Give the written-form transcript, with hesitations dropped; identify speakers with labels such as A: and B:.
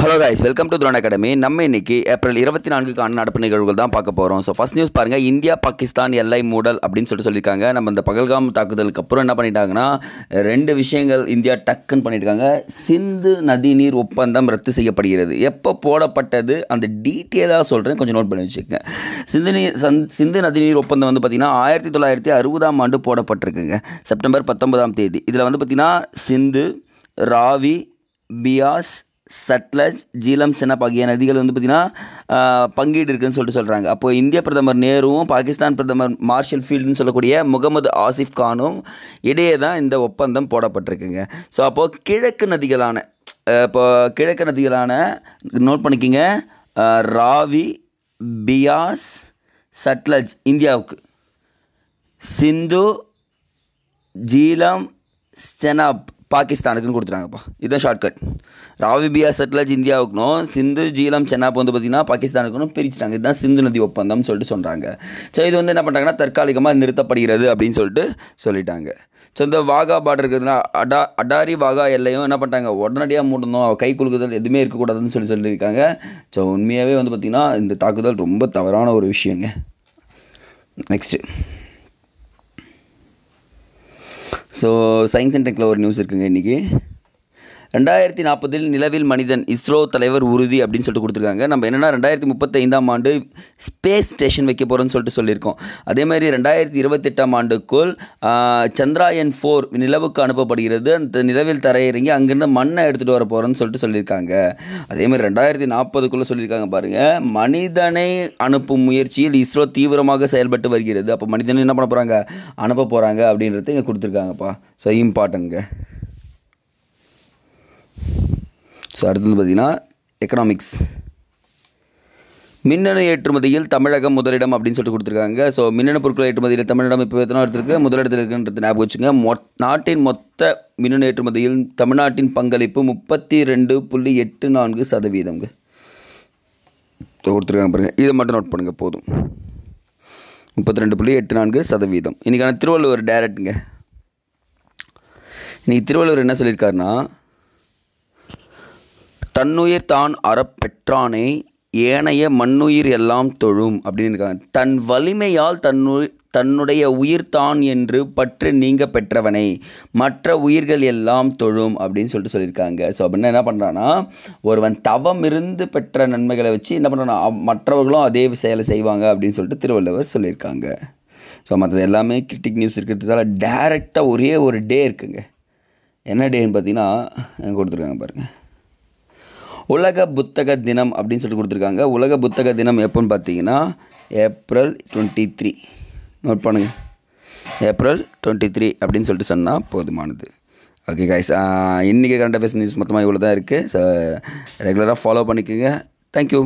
A: Hello guys, welcome to Throne Academy. நம்ம இன்னைக்கு April 24க்கான நடப்பு நிகழ்வுகள் தான் பார்க்க போகிறோம். ஸோ ஃபர்ஸ்ட் நியூஸ் பாருங்கள், இந்தியா பாகிஸ்தான் எல்லை மூடல் அப்படின்னு சொல்லியிருக்காங்க. நம்ம இந்த பகல்காம் தாக்குதலுக்கு அப்புறம் என்ன பண்ணிட்டாங்கன்னா, ரெண்டு விஷயங்கள் இந்தியா டக்குன்னு பண்ணியிருக்காங்க. சிந்து நதிநீர் ஒப்பந்தம் ரத்து செய்யப்படுகிறது. எப்போ போடப்பட்டது அந்த டீட்டெயிலாக சொல்கிறேன், கொஞ்சம் நோட் பண்ணி வச்சுக்கோங்க. சிந்து நதிநீர் ஒப்பந்தம் வந்து பார்த்திங்கன்னா 1960ஆம் ஆண்டு போடப்பட்டிருக்குங்க, செப்டம்பர் 19ஆம் தேதி. இதில் வந்து பார்த்திங்கன்னா சிந்து, ராவி, பியாஸ், சட்லஜ், ஜீலம், செனாப் ஆகிய நதிகள் வந்து பார்த்திங்கன்னா பங்கீடு இருக்குதுன்னு சொல்கிறாங்க. அப்போது இந்திய பிரதமர் நேருவும் பாகிஸ்தான் பிரதமர் மார்ஷல் ஃபீல்டுன்னு சொல்லக்கூடிய முகமது ஆசிஃப் கானும் இடையே தான் இந்த ஒப்பந்தம் போடப்பட்டிருக்குங்க. ஸோ அப்போது கிழக்கு நதிகளான நோட் பண்ணிக்கிங்க, ராவி, பியாஸ், சட்லஜ் இந்தியாவுக்கு, சிந்து, ஜீலம், செனாப் பாகிஸ்தானுக்குன்னு கொடுத்துட்டாங்கப்பா. இதுதான் ஷார்ட்கட். ராவி, பியாஸ், சட்லஜ் இந்தியாவுக்குனும், சிந்து, ஜீலம், செனாப் வந்து பார்த்திங்கன்னா பாகிஸ்தானுக்குன்னு பிரிச்சுட்டாங்க. இதுதான் சிந்து நதி ஒப்பந்தம் சொல்கிறாங்க. ஸோ இது வந்து என்ன பண்ணுறாங்கன்னா தற்காலிகமாக நிறுத்தப்படுகிறது அப்படின்னு சொல்லிட்டாங்க. ஸோ இந்த வாகா பார்டர் இருக்குதுன்னா அடாரி வாகா எல்லையும் என்ன பண்ணிட்டாங்க, உடனடியாக மூடணும், கை குலுக்குதல் எதுவுமே இருக்கக்கூடாதுன்னு சொல்லியிருக்காங்க. ஸோ உண்மையாகவே வந்து பார்த்திங்கன்னா இந்த தாக்குதல் ரொம்ப தவறான ஒரு விஷயங்க. நெக்ஸ்ட்டு, ஸோ சயின்ஸ் அண்ட் டெக்கில் ஒரு நியூஸ் இருக்குங்க. இன்றைக்கி 2040 நிலவில் மனிதன், இஸ்ரோ தலைவர் உறுதி அப்படின்னு கொடுத்துருக்காங்க. நம்ம என்னென்னா 2035ஆம் ஆண்டு ஸ்பேஸ் ஸ்டேஷன் வைக்க போகிறோன்னு சொல்லியிருக்கோம். அதே மாதிரி 2028ஆம் ஆண்டுக்குள் சந்திராயன் 4 நிலவுக்கு அனுப்பப்படுகிறது. அந்த நிலவில் தரையிறங்கி அங்கேருந்து மண்ணை எடுத்துகிட்டு வர போகிறோன்னு சொல்லியிருக்காங்க. அதே மாதிரி 2040க்குள்ளே சொல்லியிருக்காங்க பாருங்கள், மனிதனை அனுப்பும் முயற்சியில் இஸ்ரோ தீவிரமாக செயல்பட்டு வருகிறது. அப்போ மனிதனை என்ன பண்ண போகிறாங்க, அனுப்ப போகிறாங்க அப்படின்றத இங்கே கொடுத்துருக்காங்கப்பா. ஸோ இம்பார்ட்டன்ட்ங்க. ஸோ அடுத்தது பார்த்திங்கன்னா எக்கனாமிக்ஸ். மின்னணு ஏற்றுமதியில் தமிழகம் முதலிடம் அப்படின்னு கொடுத்துருக்காங்க. ஸோ மின்னணு பொருட்கள் ஏற்றுமதியில் தமிழிடம் இப்போ எத்தனை இடத்துக்கு முதலிடத்தில் இருக்குன்றது ஞாபகம் வச்சுங்க. நாட்டின் மொத்த மின்னணு ஏற்றுமதியில் தமிழ்நாட்டின் பங்களிப்பு 32.84% கொடுத்துருக்காங்க பாருங்கள். இதை மட்டும் நோட் பண்ணுங்கள் போதும். 32.84%. இன்றைக்கான திருவள்ளுவர் டேரக்ட்டுங்க. இன்றைக்கி திருவள்ளுவர் என்ன சொல்லியிருக்காருன்னா, தன்னுயிர் தான் அறப்பெற்றானே ஏனைய மண்ணுயிர் எல்லாம் தொழும் அப்படின்னு இருக்காங்க. தன் வலிமையால் தன்னுடைய உயிர் தான் என்று பற்று நீங்க பெற்றவனை மற்ற உயிர்கள் எல்லாம் தொழும் அப்படின்னு சொல்லியிருக்காங்க. ஸோ அப்படின்னா என்ன பண்ணுறான்னா, ஒருவன் தவம் இருந்து பெற்ற நன்மைகளை வச்சு என்ன பண்ணுறான்னா மற்றவர்களும் அதே செயலை செய்வாங்க அப்படின்னு திருவள்ளுவர் சொல்லியிருக்காங்க. ஸோ மற்றது எல்லாமே கிரிட்டிக் நியூஸ் இருக்கிறதுனால டைரெக்டாக ஒரே ஒரு டே இருக்குங்க. என்ன டேன்னு பார்த்தீங்கன்னா கொடுத்துருக்காங்க பாருங்கள், உலக புத்தக தினம் அப்படின்னு கொடுத்துருக்காங்க. உலக புத்தக தினம் எப்போன்னு பார்த்தீங்கன்னா ஏப்ரல் 23. நோட் பண்ணுங்கள், ஏப்ரல் 23 அப்படின்னு சொன்னால் போதுமானது. ஓகே கைஸ், இன்றைக்கி கரண்ட் அஃபேர்ஸ் நியூஸ் மொத்தமாக இவ்வளோ தான் இருக்குது. ஸோ ரெகுலராக ஃபாலோ பண்ணிக்கோங்க. தேங்க்யூ.